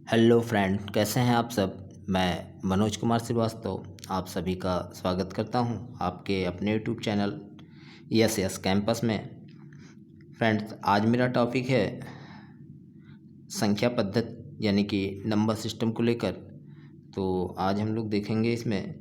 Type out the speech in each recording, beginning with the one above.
Hello friend, कैसे हैं आप सब। मैं मनोज कुमार श्रीवास्तव आप सभी का स्वागत करता हूं आपके अपने YouTube channel yes yes campus में। फ्रेंड्स, आज मेरा टॉपिक है संख्या पद्धति यानी कि नंबर सिस्टम को लेकर। तो आज हम लोग देखेंगे इसमें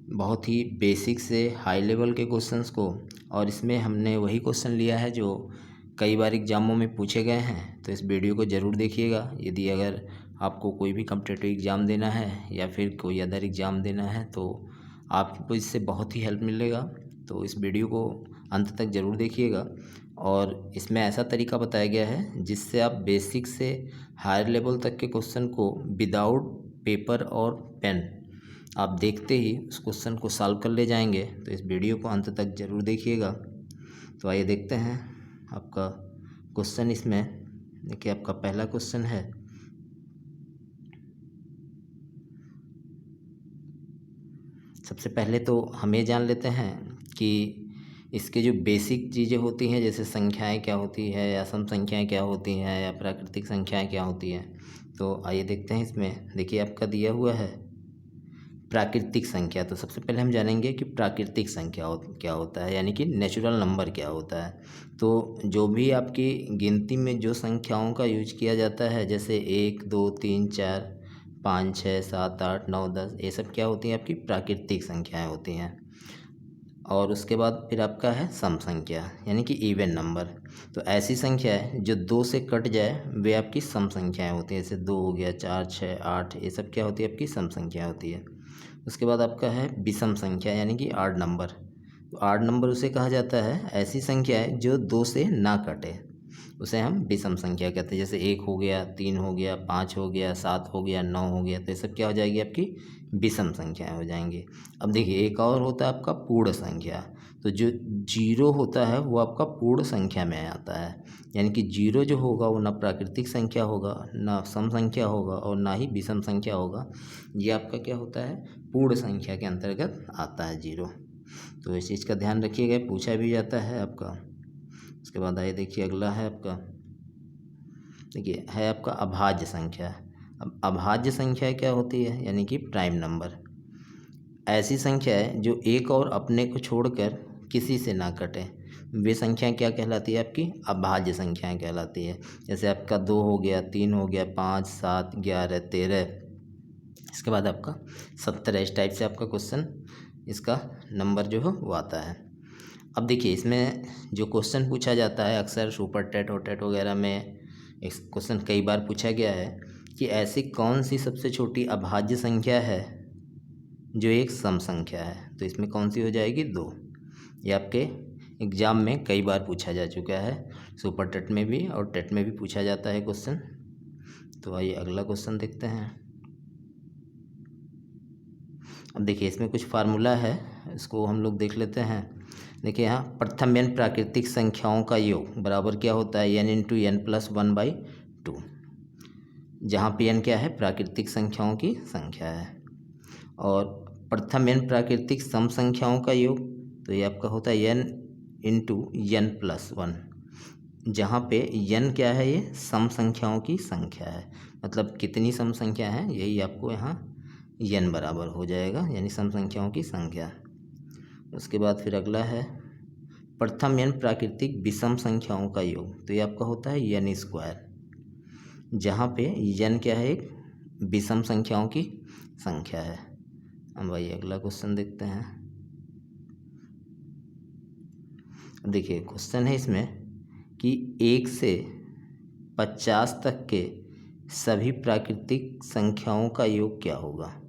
बहुत ही बेसिक से हाई लेवल के क्वेश्चंस को, और इसमें हमने वही क्वेश्चन लिया है जो कई बार एग्ज़ामों में पूछे गए हैं। तो इस वीडियो को ज़रूर देखिएगा। यदि अगर आपको कोई भी कॉम्पिटिटिव एग्ज़ाम देना है या फिर कोई अदर एग्ज़ाम देना है तो आपको इससे बहुत ही हेल्प मिलेगा। तो इस वीडियो को अंत तक ज़रूर देखिएगा। और इसमें ऐसा तरीका बताया गया है जिससे आप बेसिक से हायर लेवल तक के क्वेश्चन को विदाउट पेपर और पेन आप देखते ही उस क्वेश्चन को सॉल्व कर ले जाएंगे। तो इस वीडियो को अंत तक ज़रूर देखिएगा। तो आइए देखते हैं आपका क्वेश्चन। इसमें देखिए, आपका पहला क्वेश्चन है, सबसे पहले तो हम ये जान लेते हैं कि इसके जो बेसिक चीज़ें होती हैं, जैसे संख्याएं क्या होती है या सम संख्याएं क्या होती हैं या प्राकृतिक संख्याएं क्या होती हैं। तो आइए देखते हैं। इसमें देखिए, आपका दिया हुआ है प्राकृतिक संख्या। तो सबसे पहले हम जानेंगे कि प्राकृतिक संख्या क्या होता है, यानी कि नेचुरल नंबर क्या होता है। तो जो भी आपकी गिनती में जो संख्याओं का यूज किया जाता है, जैसे 1 2 3 4 5 6 7 8 9 10, ये सब क्या होती हैं, आपकी प्राकृतिक संख्याएं होती हैं। और उसके बाद फिर आपका है सम संख्या, यानी कि इवन नंबर। तो ऐसी संख्या है जो 2 से कट जाए वे आपकी सम संख्याएं होती हैं। जैसे 2 हो गया, 4 6 8, ये सब क्या होती है, आपकी सम संख्या होती है। उसके बाद आपका है विषम संख्या, यानी कि आड नंबर। तो आड नंबर उसे कहा जाता है, ऐसी संख्या है जो 2 से ना कटे, उसे हम विषम संख्या कहते हैं। जैसे 1 हो गया, 3 हो गया, 5 हो गया, 7 हो गया, 9 हो गया, तो ये सब क्या हो जाएगी, आपकी विषम संख्याएं हो जाएंगी। अब देखिए, एक और होता है आपका पूर्ण संख्या। तो जो जीरो होता है वो आपका पूर्ण संख्या में आता है, यानी कि जीरो जो होगा वो ना प्राकृतिक संख्या होगा, ना सम संख्या होगा और ना ही विषम संख्या होगा। ये आपका क्या होता है, पूर्ण संख्या के अंतर्गत आता है जीरो। तो इस चीज़ का ध्यान रखिएगा, पूछा भी जाता है आपका। उसके बाद आइए देखिए, अगला है आपका, देखिए है आपका अभाज्य संख्या। अब अभाज्य संख्या क्या होती है, यानी कि प्राइम नंबर। ऐसी संख्या है जो एक और अपने को छोड़कर किसी से ना कटे, वे संख्या क्या कहलाती है, आपकी अभाज्य संख्याएं कहलाती है। जैसे आपका 2 हो गया, 3 हो गया, 5 7 11 13, इसके बाद आपका 17। इस टाइप से आपका क्वेश्चन, इसका नंबर जो है वो आता है। अब देखिए, इसमें जो क्वेश्चन पूछा जाता है अक्सर सुपर टेट और टेट वगैरह में, एक क्वेश्चन कई बार पूछा गया है कि ऐसी कौन सी सबसे छोटी अभाज्य संख्या है जो एक सम संख्या है। तो इसमें कौन सी हो जाएगी, 2। ये आपके एग्ज़ाम में कई बार पूछा जा चुका है, सुपर टेट में भी और टेट में भी पूछा जाता है क्वेश्चन। तो आइए अगला क्वेश्चन देखते हैं। अब देखिए, इसमें कुछ फार्मूला है, इसको हम लोग देख लेते हैं। देखिए यहाँ प्रथम n प्राकृतिक संख्याओं का योग बराबर क्या होता है, n इंटू एन प्लस 1/2, जहाँ पे n क्या है, प्राकृतिक संख्याओं की संख्या है। और प्रथम n प्राकृतिक सम संख्याओं का योग, तो ये आपका होता है n इंटू एन प्लस 1, जहाँ पे n क्या है, ये सम संख्याओं की संख्या है। मतलब कितनी सम संख्या है, यही आपको यहाँ n बराबर हो जाएगा, यानी सम संख्याओं की संख्या। उसके बाद फिर अगला है प्रथम n प्राकृतिक विषम संख्याओं का योग, तो ये आपका होता है n स्क्वायर, जहाँ पे n क्या है, एक विषम संख्याओं की संख्या है। हम भाई अगला क्वेश्चन देखते हैं। देखिए क्वेश्चन है इसमें कि 1 से 50 तक के सभी प्राकृतिक संख्याओं का योग क्या होगा।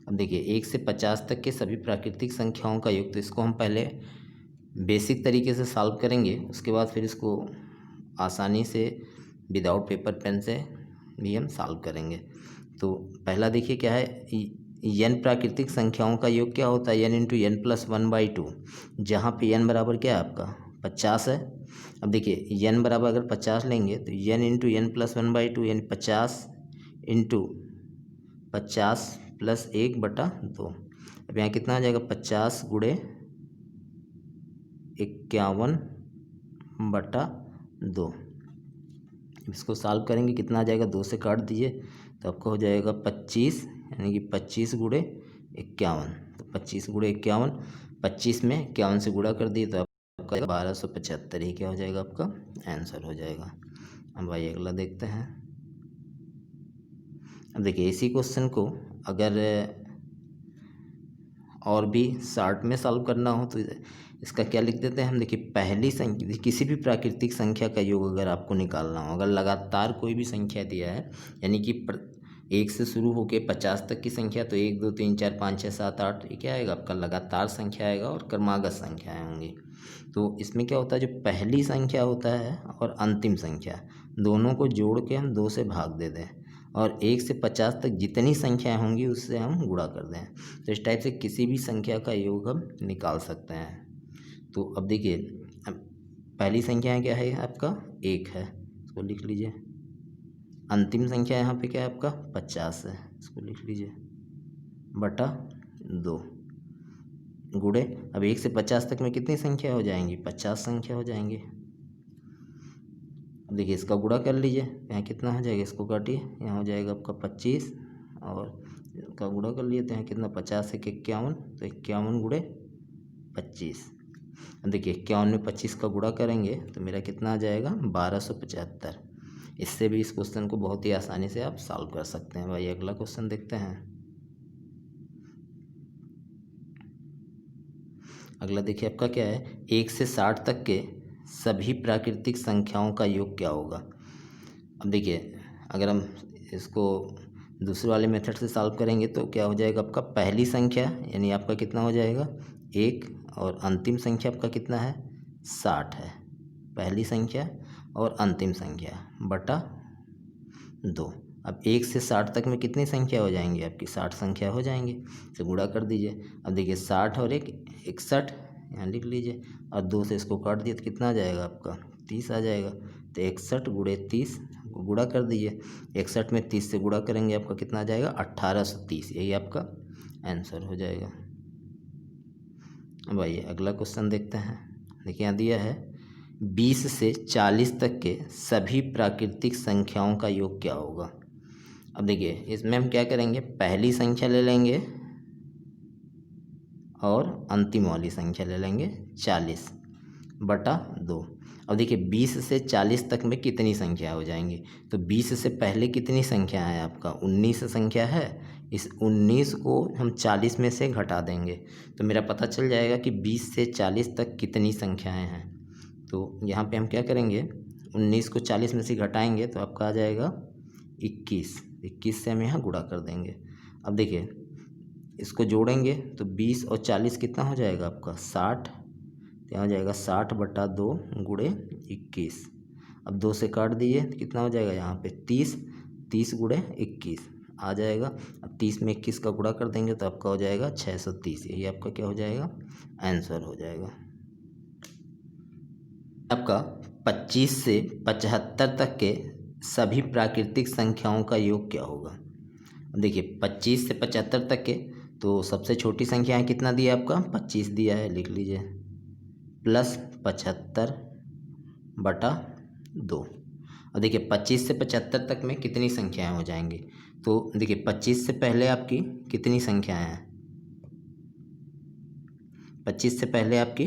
अब देखिए, 1 से 50 तक के सभी प्राकृतिक संख्याओं का योग, तो इसको हम पहले बेसिक तरीके से सॉल्व करेंगे, उसके बाद फिर इसको आसानी से विदाउट पेपर पेन से भी हम सॉल्व करेंगे। तो पहला देखिए क्या है, n प्राकृतिक संख्याओं का योग क्या होता है, n इंटू एन प्लस 1/2, जहाँ पे n बराबर क्या है, आपका 50 है। अब देखिए n बराबर अगर 50 लेंगे तो n इंटू एन प्लस 1/2, यानी 50 इंटू 50 प्लस 1/2। अब यहाँ कितना आ जाएगा, 50 गुणे 51/2, इसको सॉल्व करेंगे कितना आ जाएगा, 2 से काट दीजिए तो आपका हो जाएगा 25, यानी कि 25 गुणे 51। तो 25 गुणे 51, 25 में 51 से गुणा कर दिए तो आपका 1275 ही क्या हो जाएगा, आपका आंसर हो जाएगा। अब भाई अगला देखते हैं। अब देखिए इसी क्वेश्चन को अगर और भी शॉर्ट में सॉल्व करना हो तो इसका क्या लिख देते हैं हम। देखिए पहली संख्या, किसी भी प्राकृतिक संख्या का योग अगर आपको निकालना हो, अगर लगातार कोई भी संख्या दिया है, यानी कि 1 से शुरू होकर 50 तक की संख्या, तो 1 2 3 4 5 6 7 8 ये क्या आएगा आपका लगातार संख्या आएगा और क्रमागत संख्याएँ होंगी। तो इसमें क्या होता है, जो पहली संख्या होता है और अंतिम संख्या दोनों को जोड़ के हम 2 से भाग दे दें और 1 से 50 तक जितनी संख्याएं होंगी उससे हम गुणा कर दें। तो इस टाइप से किसी भी संख्या का योग हम निकाल सकते हैं। तो अब देखिए पहली संख्या क्या है आपका 1 है, इसको लिख लीजिए। अंतिम संख्या यहाँ पे क्या है आपका 50 है, इसको लिख लीजिए बटा 2 गुणे। अब 1 से 50 तक में कितनी संख्या हो जाएंगी, 50 संख्या हो जाएंगी। अब देखिए इसका गुणा कर लीजिए, यहाँ कितना हो जाएगा, इसको काटिए, यहाँ हो जाएगा आपका 25 और इसका गुणा कर लिए तो यहाँ कितना 50 1 51, तो 51 गुणे 25। अब देखिए 51 में 25 का गुणा करेंगे तो मेरा कितना आ जाएगा 1275। इससे भी इस क्वेश्चन को बहुत ही आसानी से आप सॉल्व कर सकते हैं। भाई अगला क्वेश्चन देखते हैं। अगला देखिए आपका क्या है, 1 से 60 तक के सभी प्राकृतिक संख्याओं का योग क्या होगा। अब देखिए अगर हम इसको दूसरे वाले मेथड से सॉल्व करेंगे तो क्या हो जाएगा आपका पहली संख्या, यानी आपका कितना हो जाएगा 1 और अंतिम संख्या आपका कितना है 60 है। पहली संख्या और अंतिम संख्या बटा 2। अब 1 से 60 तक में कितनी संख्या हो जाएंगी आपकी 60 संख्या हो जाएंगी, इसे गुणा कर दीजिए। अब देखिए 60 और 1 61, यहाँ लिख लीजिए और 2 से इसको काट दिए तो कितना आ जाएगा आपका 30 आ जाएगा। तो 61 गुणे 30 को गुणा कर दीजिए, 61 में 30 से गुणा करेंगे आपका कितना आ जाएगा 1830, यही आपका आंसर हो जाएगा। अब आइए अगला क्वेश्चन देखते हैं। देखिए यहाँ दिया है 20 से 40 तक के सभी प्राकृतिक संख्याओं का योग क्या होगा। अब देखिए इसमें हम क्या करेंगे, पहली संख्या ले लेंगे और अंतिम वाली संख्या ले लेंगे 40 बटा 2। अब देखिए 20 से 40 तक में कितनी संख्या हो जाएंगी, तो 20 से पहले कितनी संख्या है आपका 19 संख्या है। इस 19 को हम 40 में से घटा देंगे तो मेरा पता चल जाएगा कि 20 से 40 तक कितनी संख्याएं हैं। तो यहाँ पे हम क्या करेंगे, 19 को 40 में से घटाएंगे तो आपका आ जाएगा 21 से हम यहाँ गुणा कर देंगे। अब देखिए इसको जोड़ेंगे तो 20 और 40 कितना हो जाएगा आपका 60, तो यहाँ हो जाएगा 60 बटा 2 गुणे 21। अब 2 से काट दिए तो कितना हो जाएगा यहाँ पे 30 गुणे 21 आ जाएगा। अब 30 में 21 का गुणा कर देंगे तो आपका हो जाएगा 630, यही आपका क्या हो जाएगा आंसर हो जाएगा। आपका 25 से 75 तक के सभी प्राकृतिक संख्याओं का योग क्या होगा। देखिए 25 से 75 तक के, तो सबसे छोटी संख्या है कितना दिया आपका 25 दिया है, लिख लीजिए प्लस 75 बटा 2। और देखिए 25 से 75 तक में कितनी संख्याएं हो जाएंगी, तो देखिए 25 से पहले आपकी कितनी संख्याएं हैं, 25 से पहले आपकी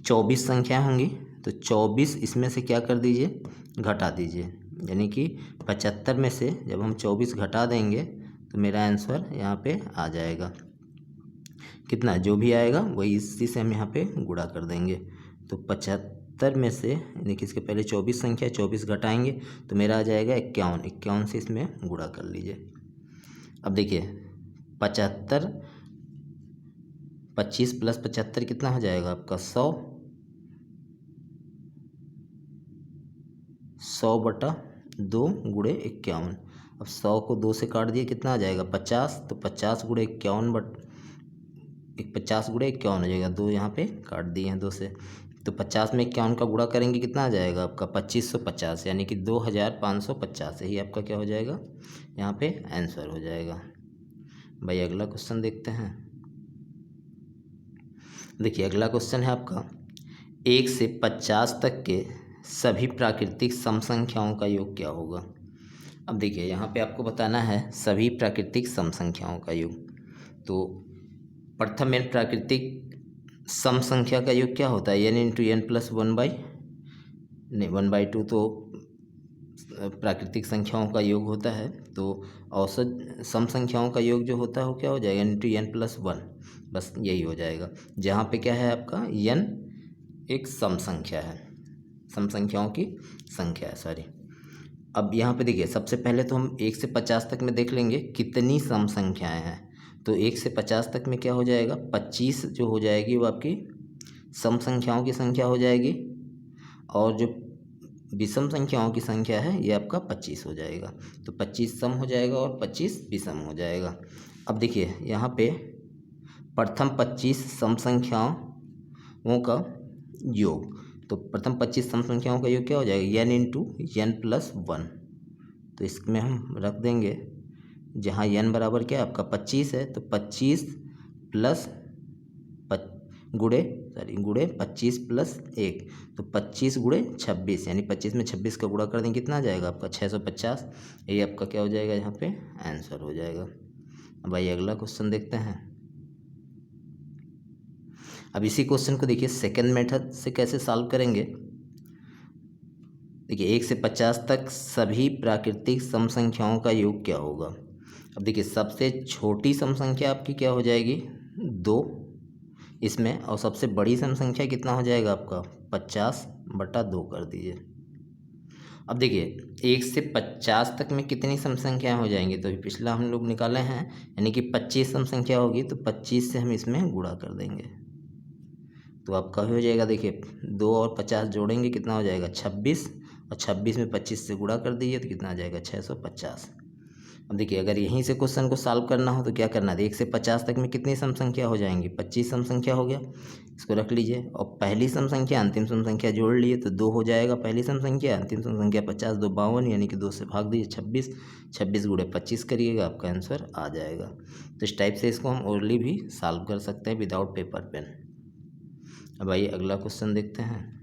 24 संख्या होंगी, तो 24 इसमें से क्या कर दीजिए घटा दीजिए, यानी कि 75 में से जब हम 24 घटा देंगे तो मेरा आंसर यहाँ पे आ जाएगा कितना, जो भी आएगा वही इसी से हम यहाँ पे गुणा कर देंगे। तो 75 में से देखिए इसके पहले 24 संख्या, 24 घटाएंगे तो मेरा आ जाएगा 51 से इसमें गुणा कर लीजिए। अब देखिए 75, 25 प्लस 75 कितना हो जाएगा आपका 100 बटा 2 गुणे 51। अब 100 को 2 से काट दिए कितना आ जाएगा 50, तो 50 गुणे 51 50 गुणे 51 हो जाएगा, 2 यहाँ पे काट दिए हैं 2 से, तो 50 में 51 का गुणा करेंगे कितना आ जाएगा आपका 2550, यानी कि 2550, यही आपका क्या हो जाएगा यहाँ पे आंसर हो जाएगा। भाई अगला क्वेश्चन देखते हैं। देखिए अगला क्वेश्चन है आपका 1 से 50 तक के सभी प्राकृतिक सम संख्याओं का योग क्या होगा। अब देखिए यहाँ पे आपको बताना है सभी प्राकृतिक सम संख्याओं का योग। तो प्रथम एन प्राकृतिक सम संख्या का योग क्या होता है, एन इंटू एन प्लस 1/2 तो प्राकृतिक संख्याओं का योग होता है। तो औसत सम संख्याओं का योग जो होता है वो क्या हो जाएगा, इंटू एन प्लस 1, बस यही हो जाएगा। जहाँ पे क्या है आपका एन एक सम संख्या है, सम संख्याओं की संख्या है, सॉरी। अब यहाँ पे देखिए सबसे पहले तो हम 1 से 50 तक में देख लेंगे कितनी सम संख्याएं हैं। तो 1 से 50 तक में क्या हो जाएगा, 25 जो हो जाएगी वो आपकी सम संख्याओं की संख्या हो जाएगी, और जो विषम संख्याओं की संख्या है ये आपका 25 हो जाएगा। तो 25 सम हो जाएगा और 25 विषम हो जाएगा। अब देखिए यहाँ पे प्रथम 25 सम संख्याओं का योग, तो प्रथम 25 सम संख्याओं का योग क्या हो जाएगा, एन इंटू एन प्लस 1। तो इसमें हम रख देंगे जहाँ एन बराबर क्या है आपका 25 है, तो 25 प्लस गुड़े 25 प्लस 1, तो 25 गुड़े 26, यानी 25 में 26 का गुणा कर देंगे कितना आ जाएगा आपका 650। ये आपका क्या हो जाएगा, यहाँ पे आंसर हो जाएगा। अब आइए अगला क्वेश्चन देखते हैं। अब इसी क्वेश्चन को देखिए सेकंड मेथड से कैसे सॉल्व करेंगे। देखिए 1 से 50 तक सभी प्राकृतिक सम संख्याओं का योग क्या होगा। अब देखिए सबसे छोटी सम संख्या आपकी क्या हो जाएगी 2 इसमें, और सबसे बड़ी सम संख्या कितना हो जाएगा आपका 50/2 कर दीजिए। अब देखिए 1 से 50 तक में कितनी सम संख्याएं हो जाएंगी, तो पिछला हम लोग निकाले हैं, यानी कि 25 सम संख्या होगी, तो 25 से हम इसमें गुणा कर देंगे। तो आपका हो जाएगा, देखिए 2 और 50 जोड़ेंगे कितना हो जाएगा 26, और 26 में 25 से गुणा कर दीजिए तो कितना आ जाएगा 650। अब देखिए अगर यहीं से क्वेश्चन को सॉल्व करना हो तो क्या करना है, 1 से 50 तक में कितनी सम संख्या हो जाएंगी 25 सम संख्या हो गया, इसको रख लीजिए, और पहली सम संख्या अंतिम सम संख्या जोड़ लिए तो 2 हो जाएगा पहली सम संख्या, अंतिम सम संख्या 50, 2 52, यानी कि 2 से भाग दीजिए 26, 26 गुणे 25 करिएगा, आपका आंसर आ जाएगा। तो इस टाइप से इसको हम ओरली भी सॉल्व कर सकते हैं विदाउट पेपर पेन। अब आइए अगला क्वेश्चन देखते हैं।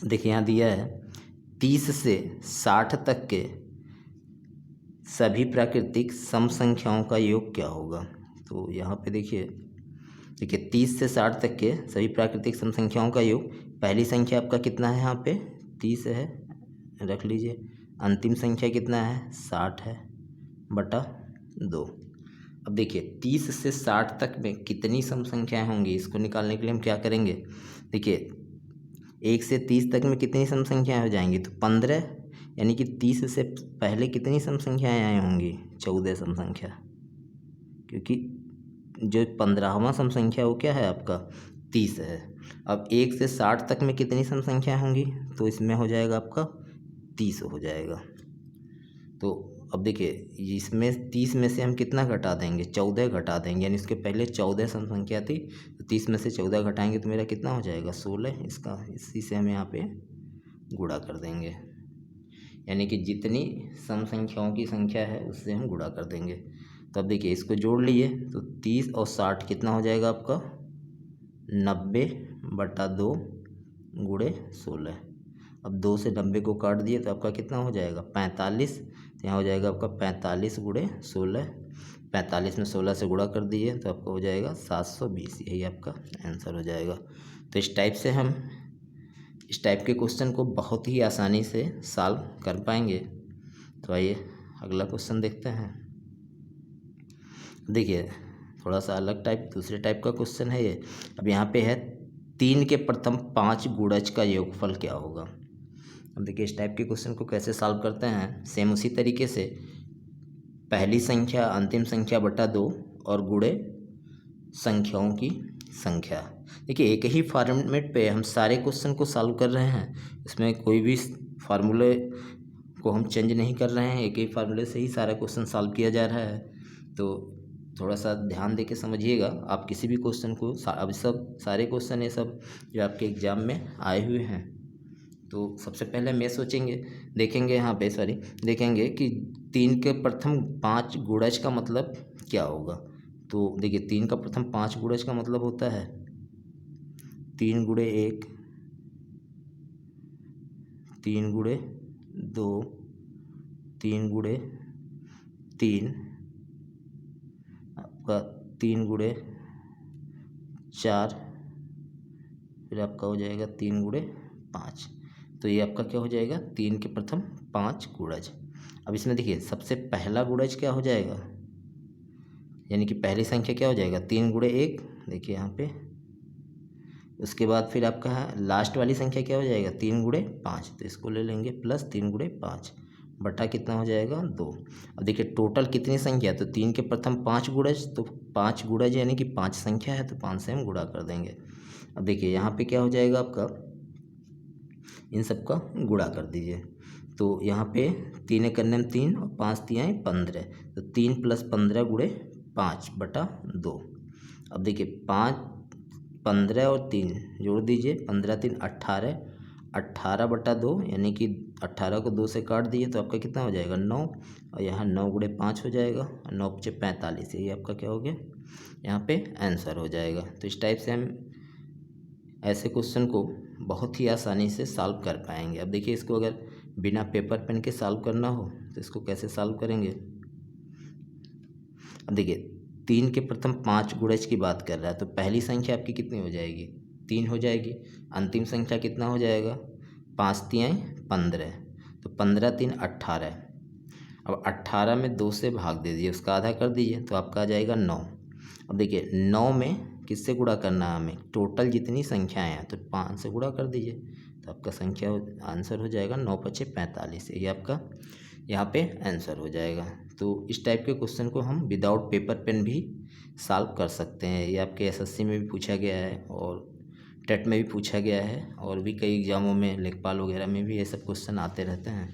देखिए यहाँ दिया है 30 से 60 तक के सभी प्राकृतिक सम संख्याओं का योग क्या होगा। तो यहाँ पे देखिए 30 से 60 तक के सभी प्राकृतिक सम संख्याओं का योग, पहली संख्या आपका कितना है यहाँ पे 30 है, रख लीजिए, अंतिम संख्या कितना है 60 है बटा 2। अब देखिए 30 से 60 तक में कितनी सम संख्याएं होंगी, इसको निकालने के लिए हम क्या करेंगे, देखिए 1 से 30 तक में कितनी सम संख्याएं हो जाएंगी, तो 15, यानी कि 30 से पहले कितनी सम संख्याएं आई होंगी 14 सम संख्या, क्योंकि जो 15वां सम संख्या वो क्या है आपका 30 है। अब 1 से 60 तक में कितनी सम संख्याएं होंगी, तो इसमें हो जाएगा आपका 30 हो जाएगा। तो अब देखिए इसमें 30 में से हम कितना घटा देंगे 14 घटा देंगे, यानी इसके पहले 14 सम संख्या थी, तो 30 में से 14 घटाएंगे तो मेरा कितना हो जाएगा 16, इसका इसी से हम यहाँ पे गुणा कर देंगे, यानी कि जितनी सम संख्याओं की संख्या है उससे हम गुणा कर देंगे। तो अब देखिए इसको जोड़ लिए तो 30 और 60 कितना हो जाएगा आपका 90/2 गुणे 16। अब 2 से 90 को काट दिए तो आपका कितना हो जाएगा 45, तो यहाँ हो जाएगा आपका 45 गुणे 16, 45 में 16 से गुणा कर दिए तो आपका हो जाएगा 720, यही आपका आंसर हो जाएगा। तो इस टाइप के क्वेश्चन को बहुत ही आसानी से सॉल्व कर पाएंगे। तो आइए अगला क्वेश्चन देखते हैं। देखिए थोड़ा सा अलग टाइप, दूसरे टाइप का क्वेश्चन है ये। अब यहाँ पे है 3 के प्रथम 5 गुणज का योगफल क्या होगा। अब देखिए इस टाइप के क्वेश्चन को कैसे सॉल्व करते हैं, सेम उसी तरीके से पहली संख्या अंतिम संख्या बटा 2 और गुणे संख्याओं की संख्या। देखिए एक ही फॉर्मेट पे हम सारे क्वेश्चन को सॉल्व कर रहे हैं, इसमें कोई भी फार्मूले को हम चेंज नहीं कर रहे हैं, एक ही फार्मूले से ही सारा क्वेश्चन सॉल्व किया जा रहा है। तो थोड़ा सा ध्यान दे के समझिएगा, आप किसी भी क्वेश्चन को, अब सब सारे क्वेश्चन ये सब जो आपके एग्ज़ाम में आए हुए हैं, तो सबसे पहले मैं देखेंगे यहाँ पे देखेंगे कि 3 के प्रथम 5 गुणज का मतलब क्या होगा। तो देखिए 3 का प्रथम 5 गुणज का मतलब होता है 3 गुणे 1 3 गुणे 2, 3 गुणे 3, आपका 3 गुणे 4, फिर आपका हो जाएगा 3 गुणे 5। तो ये आपका क्या हो जाएगा, 3 के प्रथम 5 गुणज। अब इसमें देखिए सबसे पहला गुणज क्या हो जाएगा, यानी कि पहली संख्या क्या हो जाएगा, 3 गुणे 1, देखिए यहाँ पे। उसके बाद फिर आपका लास्ट वाली संख्या क्या हो जाएगा, 3 गुणे 5, तो इसको ले लेंगे प्लस 3 गुणे 5 बटा कितना हो जाएगा 2। अब देखिए टोटल कितनी संख्या है, तो 3 के प्रथम 5 गुणज, तो 5 गुणज यानी कि 5 संख्या है, तो 5 से हम गुणा कर देंगे। अब देखिए यहाँ पे क्या हो जाएगा आपका, इन सब का गुणा कर दीजिए। तो यहाँ पे 3 करने में 3 और 5 तियाँ 15, तो 3 + 15 गुणे 5 बटा 2। अब देखिए 5, 15 और 3 जोड़ दीजिए, 15 3 18, 18 बटा 2, यानी कि 18 को 2 से काट दिए तो आपका कितना हो जाएगा 9, और यहाँ 9 गुणे 5 हो जाएगा, 9 × 5 = 45, यही आपका क्या हो गया, यहाँ पे आंसर हो जाएगा। तो इस टाइप से हम ऐसे क्वेश्चन को बहुत ही आसानी से सॉल्व कर पाएंगे। अब देखिए इसको अगर बिना पेपर पेन के सॉल्व करना हो तो इसको कैसे सॉल्व करेंगे। अब देखिए 3 के प्रथम 5 गुणज की बात कर रहा है, तो पहली संख्या आपकी कितनी हो जाएगी, 3 हो जाएगी। अंतिम संख्या कितना हो जाएगा, 5 तियाँ 15, तो 15 3 18। अब 18 में 2 से भाग दे दीजिए, उसका आधा कर दीजिए, तो आपका आ जाएगा 9। अब देखिए 9 में किससे गुणा करना है हमें, टोटल जितनी संख्याएं हैं तो 5 से गुणा कर दीजिए, तो आपका संख्या आंसर हो जाएगा 9 × 5 = 45, ये आपका यहाँ पे आंसर हो जाएगा। तो इस टाइप के क्वेश्चन को हम विदाउट पेपर पेन भी सॉल्व कर सकते हैं। ये आपके एसएससी में भी पूछा गया है और टेट में भी पूछा गया है, और भी कई एग्जामों में, लेखपाल वगैरह में भी ये सब क्वेश्चन आते रहते हैं।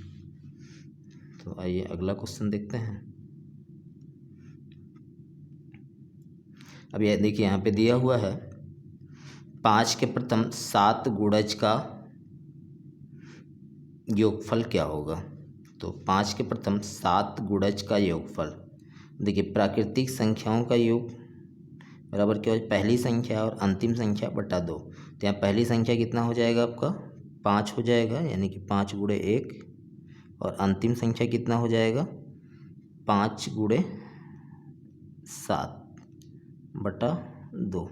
तो आइए अगला क्वेश्चन देखते हैं। अब ये देखिए यहाँ पे दिया हुआ है 5 के प्रथम 7 गुणज का योगफल क्या होगा। तो 5 के प्रथम 7 गुणज का योगफल, देखिए प्राकृतिक संख्याओं का योग बराबर क्या हो, पहली संख्या और अंतिम संख्या बटा 2। तो यहाँ पहली संख्या कितना हो जाएगा आपका 5 हो जाएगा, यानी कि 5 गुणे 1, और अंतिम संख्या कितना हो जाएगा 5 गुणे 7 बटा 2।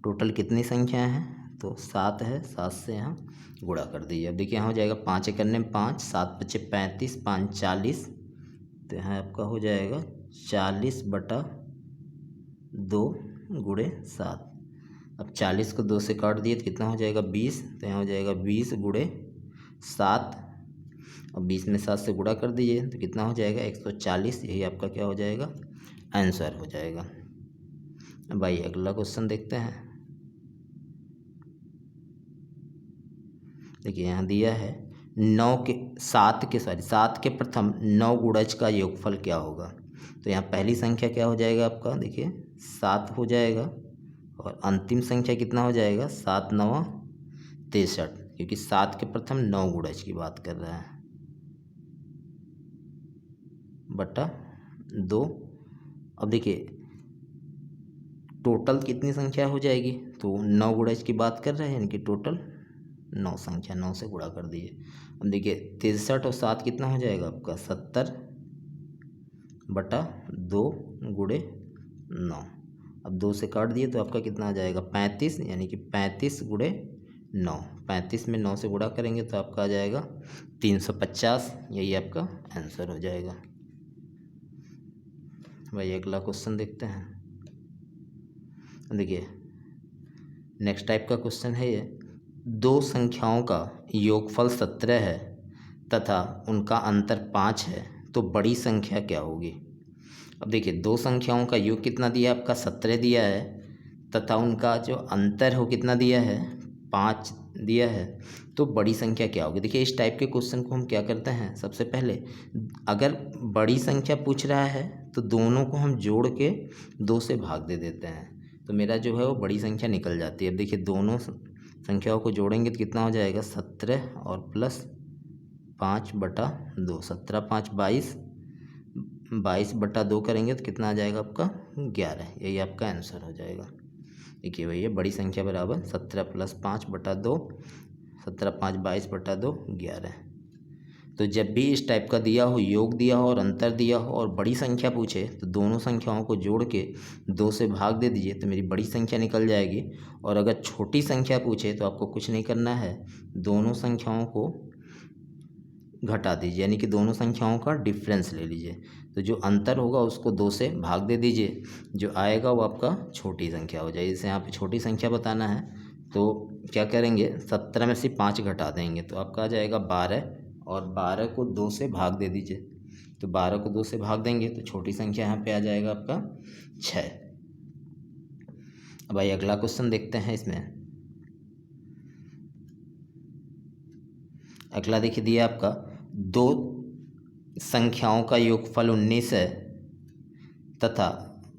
टोटल कितनी संख्या है, तो 7 है, 7 से यहाँ गुणा कर दीजिए। अब देखिए यहाँ हो जाएगा 5 करने में 5, 7 × 5 = 35, 5 × 40, तो यहाँ आपका हो जाएगा 40 बटा 2 गुणे 7। अब 40 को 2 से काट दिए तो कितना हो जाएगा 20, तो यहाँ हो जाएगा 20 गुणे 7, और 20 में 7 से गुणा कर दीजिए तो कितना हो जाएगा 140, यही आपका क्या हो जाएगा आंसर हो जाएगा। अब भाई अगला क्वेश्चन देखते हैं। देखिए यहाँ दिया है 7 के प्रथम 9 गुणज का योगफल क्या होगा। तो यहाँ पहली संख्या क्या हो जाएगा आपका, देखिए 7 हो जाएगा, और अंतिम संख्या कितना हो जाएगा 7 × 9 = 63, क्योंकि 7 के प्रथम 9 गुणज की बात कर रहा है, बटा 2। अब देखिए टोटल कितनी संख्या हो जाएगी, तो 9 गुणज की बात कर रहे हैं, यानी कि टोटल 9 संख्या, 9 से गुणा कर दीजिए। अब देखिए 63 और 7 कितना हो जाएगा आपका 70 बटा 2 गुणे 9। अब 2 से काट दिए तो आपका कितना आ जाएगा 35, यानी कि 35 गुणे 9। 35 में 9 से गुणा करेंगे तो आपका आ जाएगा 350, यही आपका आंसर हो जाएगा। भाई अगला क्वेश्चन देखते हैं। देखिए नेक्स्ट टाइप का क्वेश्चन है ये, 2 संख्याओं का योगफल 17 है तथा उनका अंतर 5 है, तो बड़ी संख्या क्या होगी। अब देखिए 2 संख्याओं का योग कितना दिया है आपका 17 दिया है, तथा उनका जो अंतर हो कितना दिया है 5 दिया है, तो बड़ी संख्या क्या होगी। देखिए इस टाइप के क्वेश्चन को हम क्या करते हैं, सबसे पहले अगर बड़ी संख्या पूछ रहा है तो दोनों को हम जोड़ के 2 से भाग दे देते हैं, तो मेरा जो है वो बड़ी संख्या निकल जाती है। अब देखिए दोनों संख्याओं को जोड़ेंगे तो कितना हो जाएगा 17 और प्लस 5 बटा 2, 17 × 5 = 22, 22 बटा 2 करेंगे तो कितना आ जाएगा आपका 11, यही आपका आंसर हो जाएगा। देखिए भैया बड़ी संख्या बराबर 17 + 5 बटा 2, 17 5 22 बटा 2 11। तो जब भी इस टाइप का दिया हो, योग दिया हो और अंतर दिया हो और बड़ी संख्या पूछे तो दोनों संख्याओं को जोड़ के 2 से भाग दे दीजिए तो मेरी बड़ी संख्या निकल जाएगी। और अगर छोटी संख्या पूछे तो आपको कुछ नहीं करना है, दोनों संख्याओं को घटा दीजिए, यानी कि दोनों संख्याओं का डिफरेंस ले लीजिए। तो जो अंतर होगा उसको 2 से भाग दे दीजिए, जो आएगा वो आपका छोटी संख्या हो जाएगी। जैसे यहाँ पे छोटी संख्या बताना है तो क्या करेंगे, 17 में से 5 घटा देंगे तो आपका आ जाएगा 12, और 12 को 2 से भाग दे दीजिए। तो 12 को 2 से भाग देंगे तो छोटी संख्या यहाँ पे आ जाएगा आपका 6। अब आइए अगला क्वेश्चन देखते हैं। इसमें अगला देखिए दिया आपका, दो संख्याओं का योगफल 19 है तथा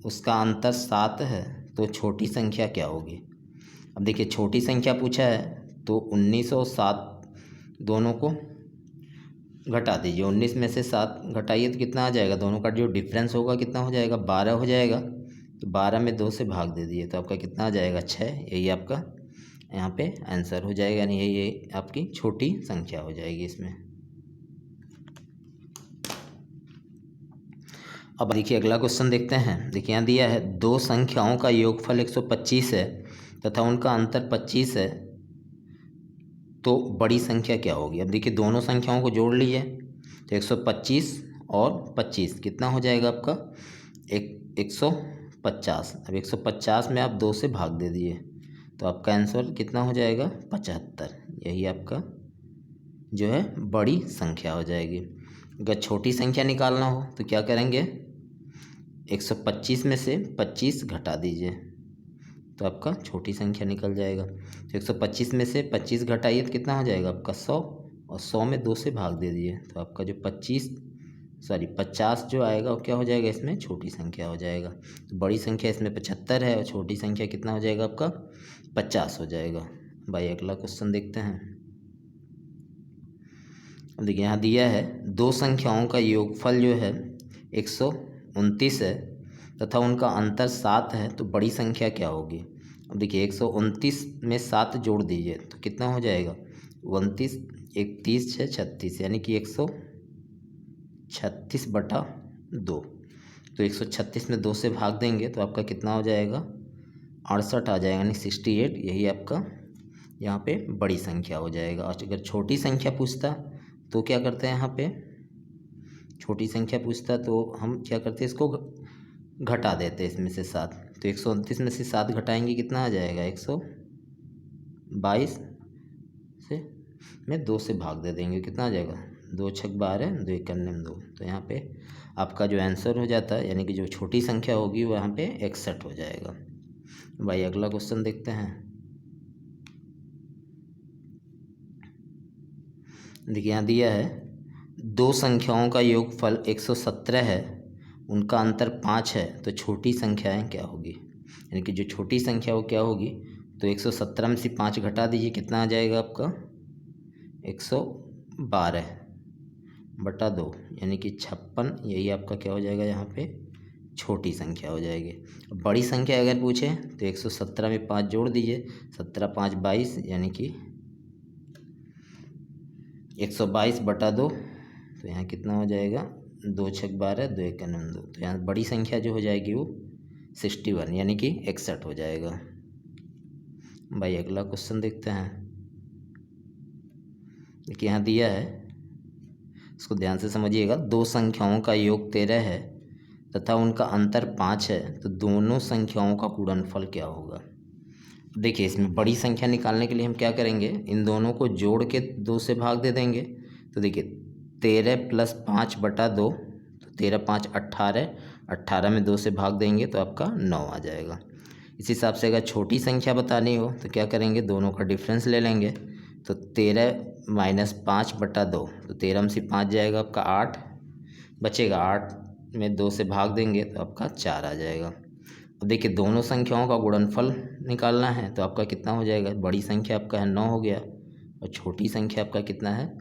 उसका अंतर 7 है, तो छोटी संख्या क्या होगी। अब देखिए छोटी संख्या पूछा है तो 19 और 7 दोनों को घटा दीजिए। 19 में से 7 घटाइए तो कितना आ जाएगा, दोनों का जो डिफरेंस होगा कितना हो जाएगा, 12 हो जाएगा। तो 12 में 2 से भाग दे दीजिए तो आपका कितना आ जाएगा, 6। यही आपका यहाँ पे आंसर हो जाएगा, यानी यही आपकी छोटी संख्या हो जाएगी इसमें। अब देखिए अगला क्वेश्चन देखते हैं। देखिए यहाँ दिया है, दो संख्याओं का योगफल 125 है तथा उनका अंतर 25 है, तो बड़ी संख्या क्या होगी। अब देखिए दोनों संख्याओं को जोड़ लीजिए तो 125 और 25 कितना हो जाएगा आपका, 150। अब 150 में आप 2 से भाग दे दिए तो आपका आंसर कितना हो जाएगा, 75। यही आपका जो है बड़ी संख्या हो जाएगी। अगर छोटी संख्या निकालना हो तो क्या करेंगे, 125 में से 25 घटा दीजिए तो आपका छोटी संख्या निकल जाएगा। तो 125 में से 25 घटाइए तो कितना हो जाएगा आपका 100, और 100 में 2 से भाग दे दिए तो आपका जो 50 जो आएगा वो क्या हो जाएगा, इसमें छोटी संख्या हो जाएगा। तो बड़ी संख्या इसमें 75 है और छोटी संख्या कितना हो जाएगा आपका 50 हो जाएगा। भाई अगला क्वेश्चन देखते हैं। अब देखिए यहाँ दिया है, दो संख्याओं का योगफल जो है 129 है तथा उनका अंतर 7 है, तो बड़ी संख्या क्या होगी। अब देखिए 129 में 7 जोड़ दीजिए तो कितना हो जाएगा, 29 31 6 36, यानी कि 136 बटा 2। तो 136 में 2 से भाग देंगे तो आपका कितना हो जाएगा, 68 आ जाएगा, यानी 68। यही आपका यहाँ पे बड़ी संख्या हो जाएगा। और अगर छोटी संख्या पूछता तो क्या करते हैं, यहाँ पे छोटी संख्या पूछता तो हम क्या करते हैं, इसको घटा देते हैं इसमें से 7। तो 129 में से 7 घटाएंगे कितना आ जाएगा, 122 से में 2 से भाग दे देंगे कितना आ जाएगा, 2 छक 12 2 1 2। तो यहाँ पे आपका जो आंसर हो जाता है, यानी कि जो छोटी संख्या होगी वो यहाँ पे 61 हो जाएगा। भाई अगला क्वेश्चन देखते हैं। देखिए यहाँ दिया है, दो संख्याओं का योगफल 117 है, उनका अंतर 5 है, तो छोटी संख्याएं क्या होगी। यानी कि जो छोटी संख्या वो क्या होगी, तो 117 में से 5 घटा दीजिए कितना आ जाएगा आपका, 112 बटा 2, यानी कि 56। यही आपका क्या हो जाएगा, यहाँ पे छोटी संख्या हो जाएगी। अब बड़ी संख्या अगर पूछे तो 117 में 5 जोड़ दीजिए, 17 5 22, यानी कि 122 बटा 2। तो यहाँ कितना हो जाएगा, 2 छक 12 2 1 2। तो यहाँ बड़ी संख्या जो हो जाएगी वो 61, यानी कि 61 हो जाएगा। भाई अगला क्वेश्चन देखते हैं। देखिए यहाँ दिया है, इसको ध्यान से समझिएगा। दो संख्याओं का योग 13 है तथा उनका अंतर 5 है, तो दोनों संख्याओं का गुणनफल क्या होगा। देखिए इसमें बड़ी संख्या निकालने के लिए हम क्या करेंगे, इन दोनों को जोड़ के 2 से भाग दे देंगे। तो देखिए 13 + 5 बटा 2, तो 13 5 18, 18 में 2 से भाग देंगे तो आपका 9 आ जाएगा। इस हिसाब से अगर छोटी संख्या बतानी हो तो क्या करेंगे, दोनों का डिफरेंस ले लेंगे। तो 13 - 5 बटा 2, तो 13 में से 5 जाएगा आपका 8 बचेगा, 8 में 2 से भाग देंगे तो आपका 4 आ जाएगा। अब देखिए दोनों संख्याओं का गुणनफल निकालना है तो आपका कितना हो जाएगा, बड़ी संख्या आपका है 9 हो गया और छोटी संख्या आपका कितना है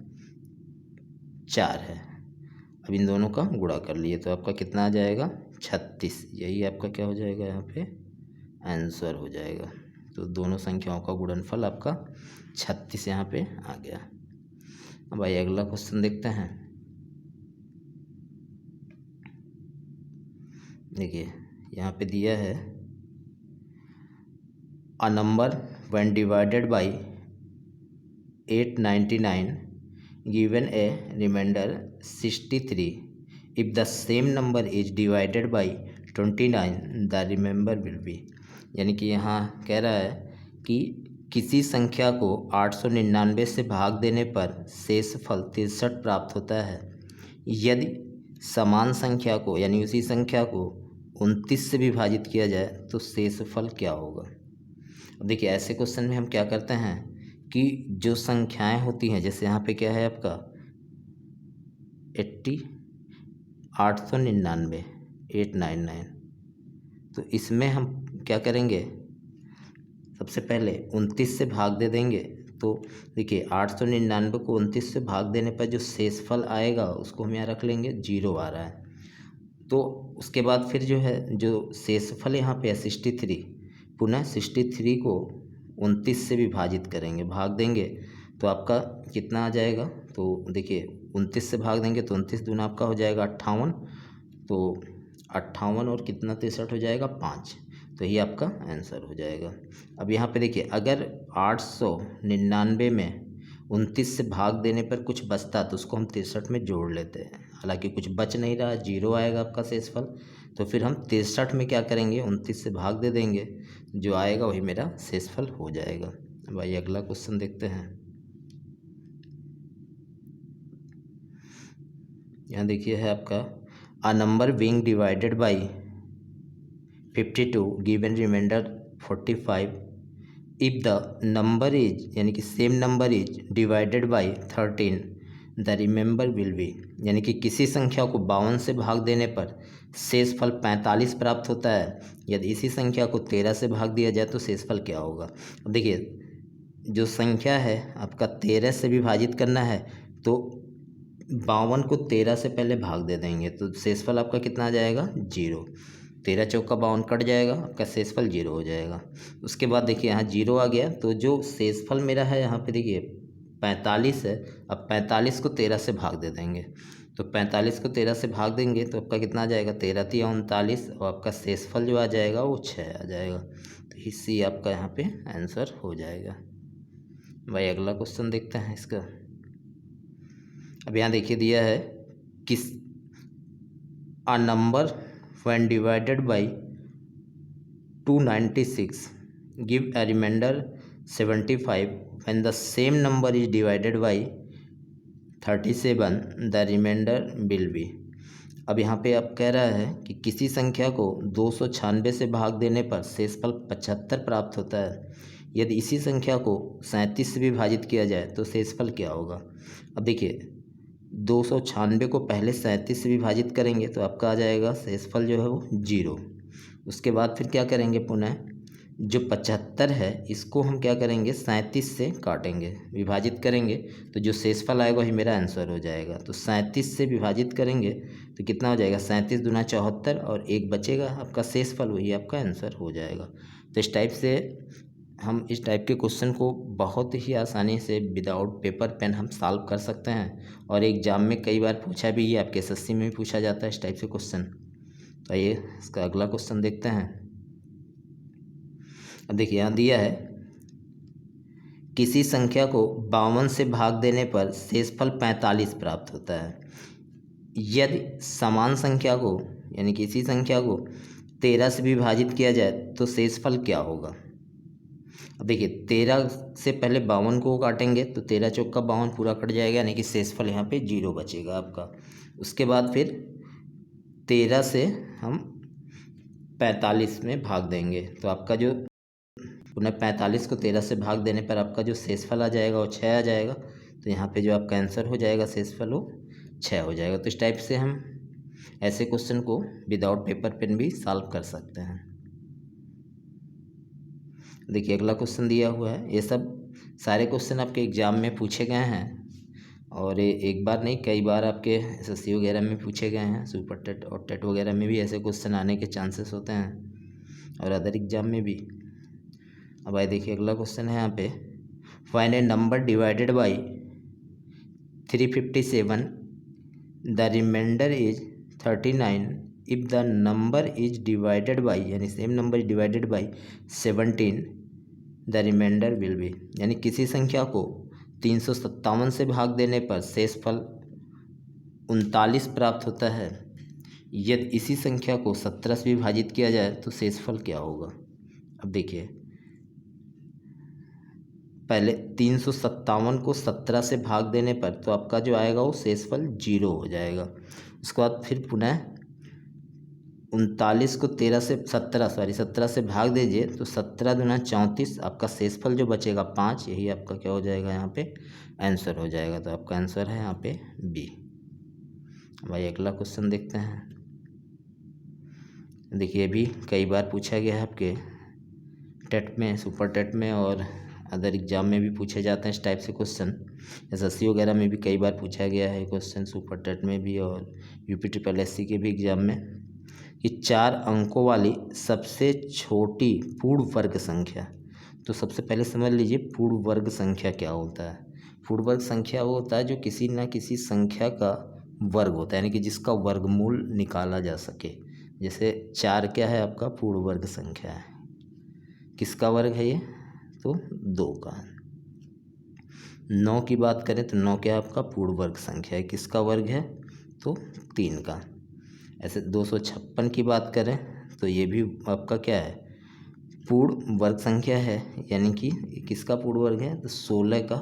4 है। अब इन दोनों का गुणा कर लिए तो आपका कितना आ जाएगा 36। यही आपका क्या हो जाएगा, यहाँ पे आंसर हो जाएगा। तो दोनों संख्याओं का गुणनफल आपका 36 यहाँ पे आ गया। अब आइए अगला क्वेश्चन देखते हैं। देखिए यहाँ पे दिया है a number when divided by 899 given a remainder 63 if the same number is divided by 29 the remainder will be. यानी कि यहाँ कह रहा है कि किसी संख्या को 899 से भाग देने पर शेषफल 63 प्राप्त होता है। यदि समान संख्या को यानी उसी संख्या को 29 से विभाजित किया जाए तो शेषफल क्या होगा। अब देखिए ऐसे क्वेश्चन में हम क्या करते हैं कि जो संख्याएं होती हैं, जैसे यहाँ पे क्या है आपका 899, तो इसमें हम क्या करेंगे, सबसे पहले 29 से भाग दे देंगे। तो देखिए 899 को 29 से भाग देने पर जो शेषफल आएगा उसको हम यहाँ रख लेंगे, 0 आ रहा है। तो उसके बाद फिर जो है जो शेषफल यहाँ पे है 63, पुनः 63 को 29 से विभाजित करेंगे, भाग देंगे तो आपका कितना आ जाएगा। तो देखिए 29 से भाग देंगे तो 29 दूना आपका हो जाएगा 58, तो 58 और कितना 63 हो जाएगा 5, तो ये आपका आंसर हो जाएगा। अब यहाँ पे देखिए अगर 899 में 29 से भाग देने पर कुछ बचता तो उसको हम 63 में जोड़ लेते हैं। हालांकि कुछ बच नहीं रहा, 0 आएगा आपका शेषफल, तो फिर हम 63 में क्या करेंगे 29 से भाग दे देंगे, जो आएगा वही मेरा शेषफल हो जाएगा। भाई अगला क्वेश्चन देखते हैं। यहाँ देखिए है आपका a number being divided by 52 given remainder 45 if the number is यानी कि same number is divided by 13 the remainder will be. यानी कि किसी संख्या को 52 से भाग देने पर शेषफल 45 प्राप्त होता है। यदि इसी संख्या को 13 से भाग दिया जाए तो शेषफल क्या होगा। अब देखिए जो संख्या है आपका 13 से विभाजित करना है, तो 52 को 13 से पहले भाग दे देंगे तो शेषफल आपका कितना आ जाएगा 0। 13 चौका 52 कट जाएगा, आपका शेषफल 0 हो जाएगा। उसके बाद देखिए यहाँ 0 आ गया, तो जो शेषफल मेरा है यहाँ पे देखिए 45 है। अब 45 को 13 से भाग दे देंगे, तो 45 को 13 से भाग देंगे तो आपका कितना आ जाएगा 13 तिया 39, और आपका शेषफल जो आ जाएगा वो 6 आ जाएगा। तो इसी आपका यहाँ पे आंसर हो जाएगा। भाई अगला क्वेश्चन देखते हैं इसका। अब यहाँ देखिए दिया है किस a number when divided by 296 give a remainder 75 when the same number is divided by 37 the remainder will be. अब यहाँ पे आप कह रहा है कि किसी संख्या को 296 से भाग देने पर शेषफल 75 प्राप्त होता है। यदि इसी संख्या को 37 से विभाजित किया जाए तो शेषफल क्या होगा। अब देखिए 296 को पहले 37 से विभाजित करेंगे तो आपका आ जाएगा शेषफल जो है वो 0। उसके बाद फिर क्या करेंगे, पुनः जो 75 है इसको हम क्या करेंगे 37 से काटेंगे, विभाजित करेंगे, तो जो शेषफल आएगा वही मेरा आंसर हो जाएगा। तो 37 से विभाजित करेंगे तो कितना हो जाएगा 37 दूना 74 और 1 बचेगा आपका शेषफल, वही आपका आंसर हो जाएगा। तो इस टाइप से हम इस टाइप के क्वेश्चन को बहुत ही आसानी से विदाउट पेपर पेन हम सॉल्व कर सकते हैं, और एग्जाम में कई बार पूछा भी है, आपके एसएससी में भी पूछा जाता है इस टाइप से क्वेश्चन। तो आइए इसका अगला क्वेश्चन देखते हैं। अब देखिए यहाँ दिया है किसी संख्या को 52 से भाग देने पर शेषफल 45 प्राप्त होता है। यदि समान संख्या को यानी किसी संख्या को 13 से विभाजित किया जाए तो शेषफल क्या होगा। अब देखिए 13 से पहले 52 को काटेंगे तो 13 चौका 52 पूरा कट जाएगा, यानी कि शेषफल यहाँ पे 0 बचेगा आपका। उसके बाद फिर 13 से हम 45 में भाग देंगे तो आपका जो पुनः 45 को 13 से भाग देने पर आपका जो शेषफल आ जाएगा वो 6 आ जाएगा। तो यहाँ पे जो आपका आंसर हो जाएगा शेषफल वो 6 हो जाएगा। तो इस टाइप से हम ऐसे क्वेश्चन को विदाउट पेपर पेन भी सॉल्व कर सकते हैं। देखिए अगला क्वेश्चन दिया हुआ है, ये सब सारे क्वेश्चन आपके एग्ज़ाम में पूछे गए हैं, और ये एक बार नहीं कई बार आपके एसएससी वगैरह में पूछे गए हैं। सुपर टेट और टेट वगैरह में भी ऐसे क्वेश्चन आने के चांसेस होते हैं, और अदर एग्ज़ाम में भी। अब आइए देखिए अगला क्वेश्चन है यहाँ पे, find a number divided by 357, the remainder is 39 if the number is divided by, यानी same number is divided by 17, the remainder will be, यानी किसी संख्या को 357 से भाग देने पर शेषफल 39 प्राप्त होता है। यदि इसी संख्या को 17 से विभाजित किया जाए तो शेषफल क्या होगा। अब देखिए पहले 357 को 17 से भाग देने पर तो आपका जो आएगा वो शेषफल 0 हो जाएगा। उसके बाद फिर पुनः 39 को 17 से भाग दीजिए तो 17 दूना 34, आपका शेषफल जो बचेगा 5, यही आपका क्या हो जाएगा यहाँ पे आंसर हो जाएगा। तो आपका आंसर है यहाँ पे बी। भाई अगला क्वेश्चन देखते हैं। देखिए भी कई बार पूछा गया है आपके टेट में, सुपर टेट में और अदर एग्जाम में भी पूछे जाते हैं इस टाइप से क्वेश्चन। एसएससी वगैरह में भी कई बार पूछा गया है क्वेश्चन, सुपर टेट में भी और UP-SSC के भी एग्जाम में, कि 4 अंकों वाली सबसे छोटी पूर्ण वर्ग संख्या। तो सबसे पहले समझ लीजिए पूर्ण वर्ग संख्या क्या होता है। पूर्ण वर्ग संख्या वो होता है जो किसी न किसी संख्या का वर्ग होता है, यानी कि जिसका वर्गमूल निकाला जा सके। जैसे 4 क्या है आपका पूर्ण वर्ग संख्या है, किसका वर्ग है ये, तो 2 का। 9 की बात करें तो 9 क्या है आपका पूर्ण वर्ग संख्या है, किसका वर्ग है, तो 3 का। ऐसे 256 की बात करें तो ये भी आपका क्या है पूर्ण वर्ग संख्या है, यानी कि किसका पूर्ण वर्ग है, तो 16 का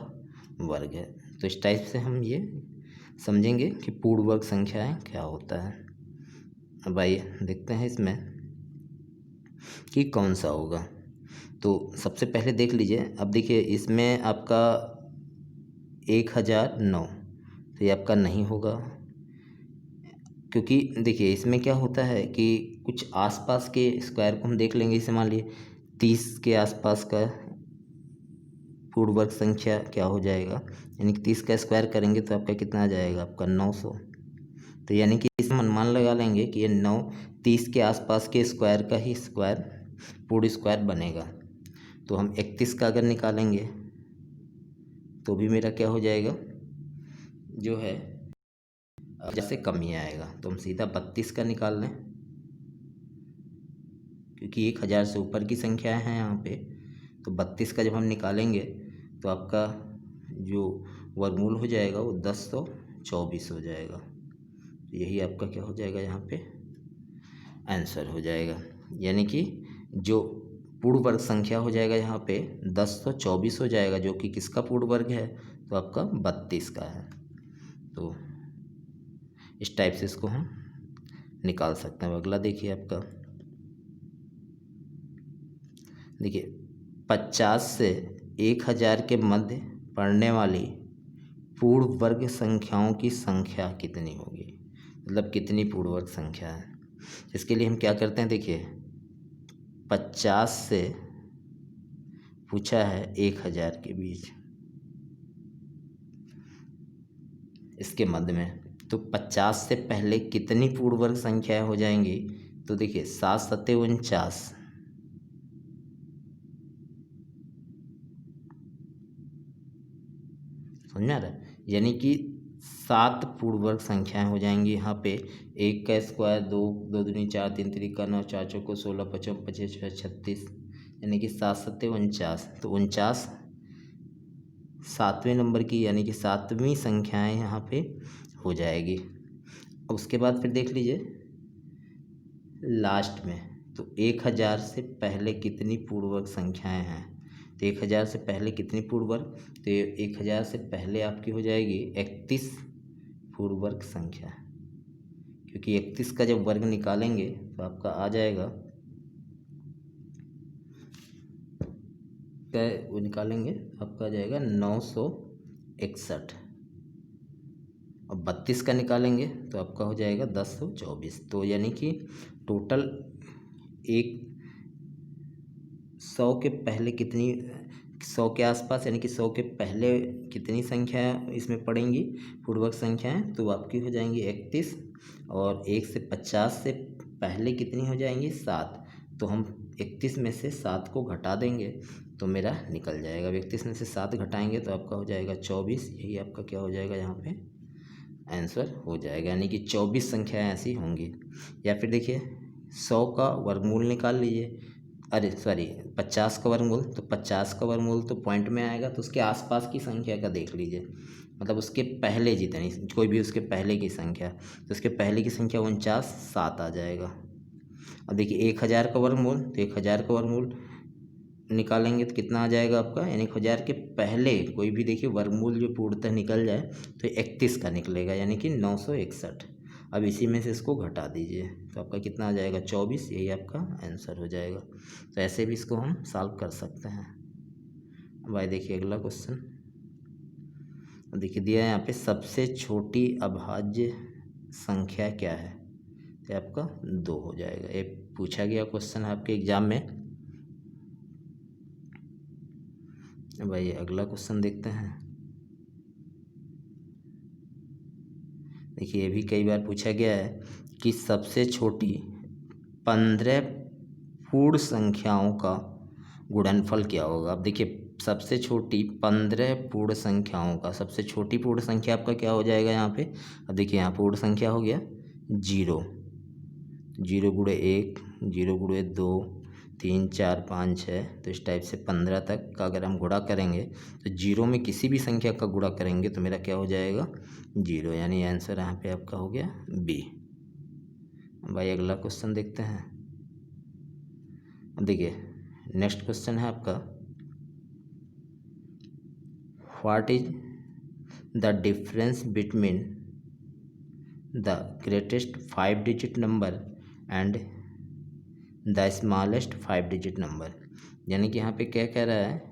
वर्ग है। तो इस टाइप से हम ये समझेंगे कि पूर्ण वर्ग संख्याएं क्या होता है। अब आइए देखते हैं इसमें कि कौन सा होगा। तो सबसे पहले देख लीजिए, अब देखिए इसमें आपका 1009, तो ये आपका नहीं होगा, क्योंकि देखिए इसमें क्या होता है कि कुछ आसपास के स्क्वायर को हम देख लेंगे। जैसे मान लिए 30 के आसपास का पूर्ण वर्ग संख्या क्या हो जाएगा, यानी कि 30 का स्क्वायर करेंगे तो आपका कितना आ जाएगा, आपका 900। तो यानी कि इसमें अनुमान लगा लेंगे कि ये 30 के आसपास के स्क्वायर का ही स्क्वायर पूर्ण स्क्वायर बनेगा। तो हम 31 का अगर निकालेंगे तो भी मेरा क्या हो जाएगा, जो है जैसे कम ही आएगा। तो हम सीधा 32 का निकाल लें, क्योंकि 1000 से ऊपर की संख्याएं हैं यहाँ पे। तो 32 का जब हम निकालेंगे तो आपका जो वर्गमूल हो जाएगा वो 1024 हो जाएगा। तो यही आपका क्या हो जाएगा यहाँ पे आंसर हो जाएगा, यानी कि जो पूर्ण वर्ग संख्या हो जाएगा यहाँ पे 1024 हो जाएगा, जो कि किसका पूर्ण वर्ग है, तो आपका 32 का है। तो इस टाइप से इसको हम निकाल सकते हैं। अगला देखिए आपका, देखिए 50 से 1000 के मध्य पड़ने वाली पूर्ण वर्ग संख्याओं की संख्या कितनी होगी, मतलब कितनी पूर्ण वर्ग संख्या है। इसके लिए हम क्या करते हैं, देखिए 50 से पूछा है 1000 के बीच, इसके मध्य में, तो 50 से पहले कितनी पूर्ण वर्ग संख्याएं हो जाएंगी। तो देखिए 7 सत्ते 49, समझ में आ रहा है, यानी कि 7 पूर्ण वर्ग संख्याएं हो जाएंगी यहाँ पे। 1 का स्क्वायर 2, 2 दूनी 4, 3 तिरिका 9, 4 चौको 16, 55 25 36, यानी कि 7 सत्ते 49। तो 49 7वें नंबर की, यानी कि 7वीं संख्याएं यहाँ पे हो जाएगी। उसके बाद फिर देख लीजिए लास्ट में, तो 1000 से पहले कितनी पूर्ण वर्ग संख्याएं हैं। तो 1000 से पहले कितनी पूर्ण वर्ग, तो 1000 से पहले आपकी हो जाएगी 31 पूर्ण वर्ग संख्या, क्योंकि 31 का जब वर्ग निकालेंगे तो आपका आ जाएगा क्या, वो निकालेंगे आपका आ जाएगा 961, और 32 का निकालेंगे तो आपका हो जाएगा 1024। तो यानी कि टोटल 100 के पहले कितनी, 100 के आसपास, यानी कि 100 के पहले कितनी संख्या इसमें पड़ेंगी पूर्ण वर्ग संख्याएं, तो आपकी हो जाएंगी 31, और 1 से 50 से पहले कितनी हो जाएंगी 7, तो हम 31 में से 7 को घटा देंगे तो मेरा निकल जाएगा। अब 31 में से 7 घटाएंगे तो आपका हो जाएगा 24। यही आपका क्या हो जाएगा, यहाँ पे आंसर हो जाएगा, यानी कि 24 संख्याएँ ऐसी होंगी। या फिर देखिए 100 का वर्गमूल निकाल लीजिए, अरे सॉरी 50 का वर्गमूल, तो 50 का वर्गमूल तो पॉइंट में आएगा, तो उसके आसपास की संख्या का देख लीजिए, मतलब उसके पहले जितनी, कोई भी उसके पहले की संख्या, तो उसके पहले की संख्या 49, 7 आ जाएगा। अब देखिए 1000 का वर्गमूल, तो 1000 का वर्गमूल निकालेंगे तो कितना आ जाएगा आपका, यानी 1000 के पहले कोई भी देखिए वर्गमूल जो पूर्णतः निकल जाए तो 31 का निकलेगा, यानी कि 961। अब इसी में से इसको घटा दीजिए तो आपका कितना आ जाएगा, 24। यही आपका आंसर हो जाएगा। तो ऐसे भी इसको हम सॉल्व कर सकते हैं। अब आइए देखिए अगला क्वेश्चन। देखिए दिया है यहाँ पे, सबसे छोटी अभाज्य संख्या क्या है, तो आपका 2 हो जाएगा। ये पूछा गया क्वेश्चन है आपके एग्जाम में। भाई अगला क्वेश्चन देखते हैं। देखिए ये भी कई बार पूछा गया है कि सबसे छोटी 15 पूर्ण संख्याओं का गुणनफल क्या होगा। अब देखिए सबसे छोटी 15 पूर्ण संख्याओं का, सबसे छोटी पूर्ण संख्या आपका क्या हो जाएगा यहाँ पे। अब देखिए यहाँ पूर्ण संख्या हो गया 0, 0 गुणे 1, 0 गुणे 2, 3, 4, 5, 6, तो इस टाइप से 15 तक का अगर हम गुणा करेंगे तो 0 में किसी भी संख्या का गुणा करेंगे तो मेरा क्या हो जाएगा, 0, यानी आंसर यहाँ पे आपका हो गया बी। भाई अगला क्वेश्चन देखते हैं। देखिए नेक्स्ट क्वेश्चन है आपका, what is the difference between the greatest 5 digit number and the smallest 5 digit number. यानी कि यहाँ पे क्या कह रहा है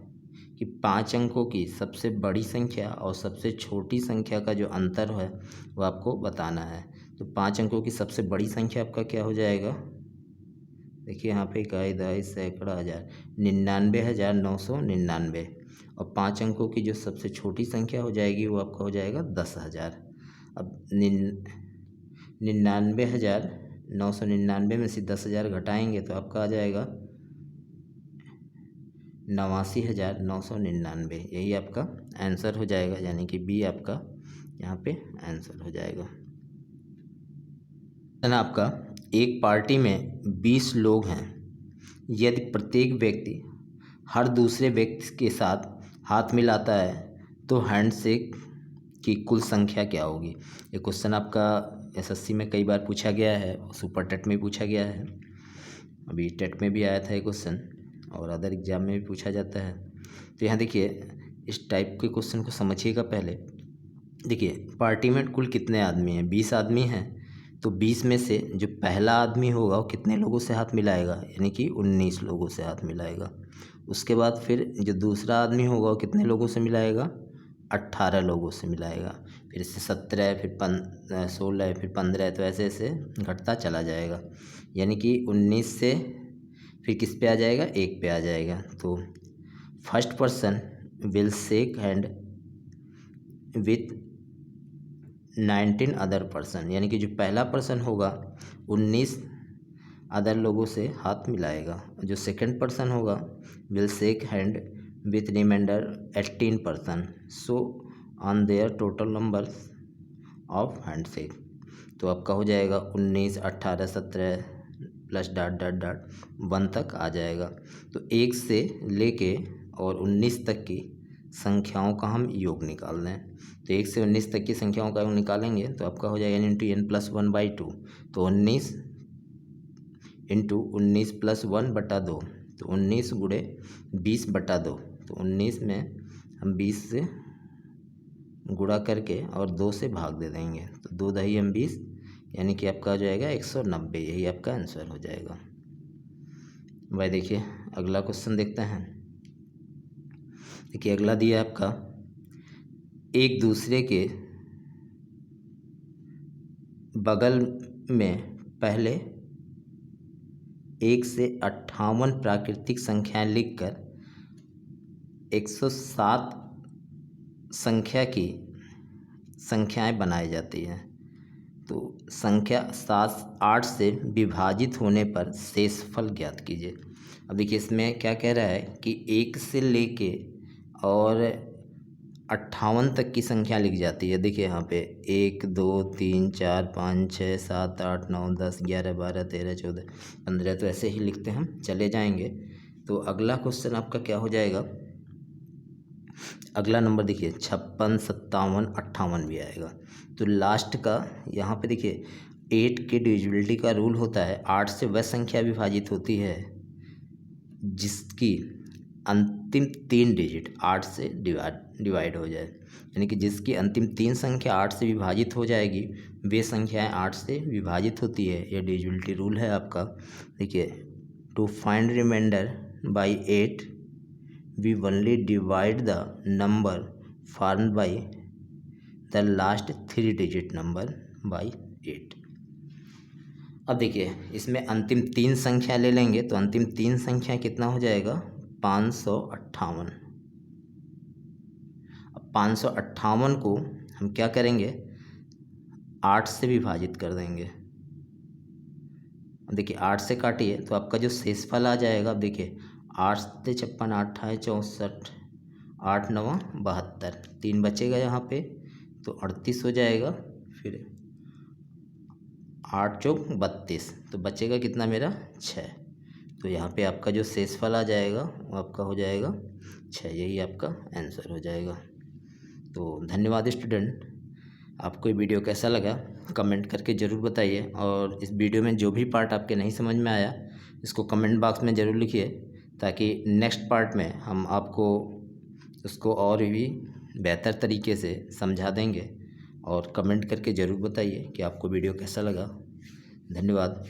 कि 5 अंकों की सबसे बड़ी संख्या और सबसे छोटी संख्या का जो अंतर है वो आपको बताना है। तो 5 अंकों की सबसे बड़ी संख्या आपका क्या हो जाएगा, देखिए यहाँ पे इकाई, दहाई, सैकड़ा, हज़ार, 99,999। और 5 अंकों की जो सबसे छोटी संख्या हो जाएगी वो आपका हो जाएगा 10,000। अब 99,999 में से 10,000 घटाएंगे तो आपका आ जाएगा 89,999। यही आपका आंसर हो जाएगा, यानी कि बी आपका यहाँ पे आंसर हो जाएगा। आपका एक पार्टी में 20 लोग हैं, यदि प्रत्येक व्यक्ति हर दूसरे व्यक्ति के साथ हाथ मिलाता है तो हैंडशेक की कुल संख्या क्या होगी। ये क्वेश्चन आपका एसएससी में कई बार पूछा गया है, सुपर टेट में पूछा गया है, अभी टेट में भी आया था ये क्वेश्चन, और अदर एग्जाम में भी पूछा जाता है। तो यहाँ देखिए इस टाइप के क्वेश्चन को समझिएगा पहले। देखिए पार्टी में कुल कितने आदमी हैं, 20 आदमी हैं, तो 20 में से जो पहला आदमी होगा वो कितने लोगों से हाथ मिलाएगा, यानी कि 19 लोगों से हाथ मिलाएगा। उसके बाद फिर जो दूसरा आदमी होगा वो कितने लोगों से मिलाएगा, 18 लोगों से मिलाएगा। फिर इससे 17, फिर 16, फिर 15, तो ऐसे ऐसे घटता चला जाएगा, यानी कि 19 से फिर किस पे आ जाएगा, 1 पे आ जाएगा। तो first person will shake hand with 19 other person, यानी कि जो पहला पर्सन होगा 19 अदर लोगों से हाथ मिलाएगा। जो सेकंड पर्सन होगा will shake hand with remainder 18 person, so on there total number of handshake. तो आपका हो जाएगा 19, 18, 17 प्लस डॉट डॉट डॉट 1 तक आ जाएगा। तो 1 से लेके और 19 तक की संख्याओं का हम योग निकाल दें। तो 1 से 19 तक की संख्याओं का योग निकालेंगे तो आपका हो जाएगा n/n+1/2, तो 19 इंटू 19+1/2, तो 19 गुणे 20/2, तो 19 में हम 20 से गुणा करके और 2 से भाग दे देंगे, तो 2 दही हम 20, यानी कि आपका हो जाएगा 190। यही आपका आंसर हो जाएगा। भाई देखिए अगला क्वेश्चन देखते हैं। देखिए अगला दिया है आपका, एक दूसरे के बगल में पहले 1 से 58 प्राकृतिक संख्याएं लिखकर 107 संख्या की संख्याएं बनाई जाती हैं। तो संख्या 8 से विभाजित होने पर शेषफल ज्ञात कीजिए। अब देखिए इसमें क्या कह रहा है कि 1 से लेके और 58 तक की संख्या लिख जाती है। देखिए यहाँ पे 1 2 3 4 5 6 7 8 9 10 11 12 13 14 15, तो ऐसे ही लिखते हम चले जाएंगे। तो अगला क्वेश्चन आपका क्या हो जाएगा, अगला नंबर देखिए 56 57 58 भी आएगा। तो लास्ट का यहाँ पे देखिए 8 के डिविजिबिलिटी का रूल होता है, 8 से वह संख्या विभाजित होती है जिसकी अंतिम 3 डिजिट 8 से डिवाइड हो जाए, यानी कि जिसकी अंतिम 3 संख्या 8 से विभाजित हो जाएगी वे संख्याएं 8 से विभाजित होती है। यह डिविजिबिलिटी रूल है आपका। देखिए to find remainder by 8 we only divide the number formed by the last 3 digit number by 8। अब देखिए इसमें अंतिम 3 संख्या ले लेंगे तो अंतिम 3 संख्या कितना हो जाएगा 558। अब 558 को हम क्या करेंगे 8 से विभाजित कर देंगे। अब देखिए 8 से काटिए तो आपका जो शेषफल आ जाएगा, अब देखिए 8 से 56 8 64 8 9 72, 3 बचेगा यहाँ पे तो 38 हो जाएगा, फिर 8 चौक 32, तो बचेगा कितना मेरा 6। तो यहाँ पे आपका जो शेषफल आ जाएगा वो आपका हो जाएगा 6, यही आपका आंसर हो जाएगा। तो धन्यवाद स्टूडेंट, आपको ये वीडियो कैसा लगा कमेंट करके ज़रूर बताइए, और इस वीडियो में जो भी पार्ट आपके नहीं समझ में आया इसको कमेंट बॉक्स में ज़रूर लिखिए, ताकि नेक्स्ट पार्ट में हम आपको उसको और भी बेहतर तरीके से समझा देंगे। और कमेंट करके ज़रूर बताइए कि आपको वीडियो कैसा लगा। धन्यवाद।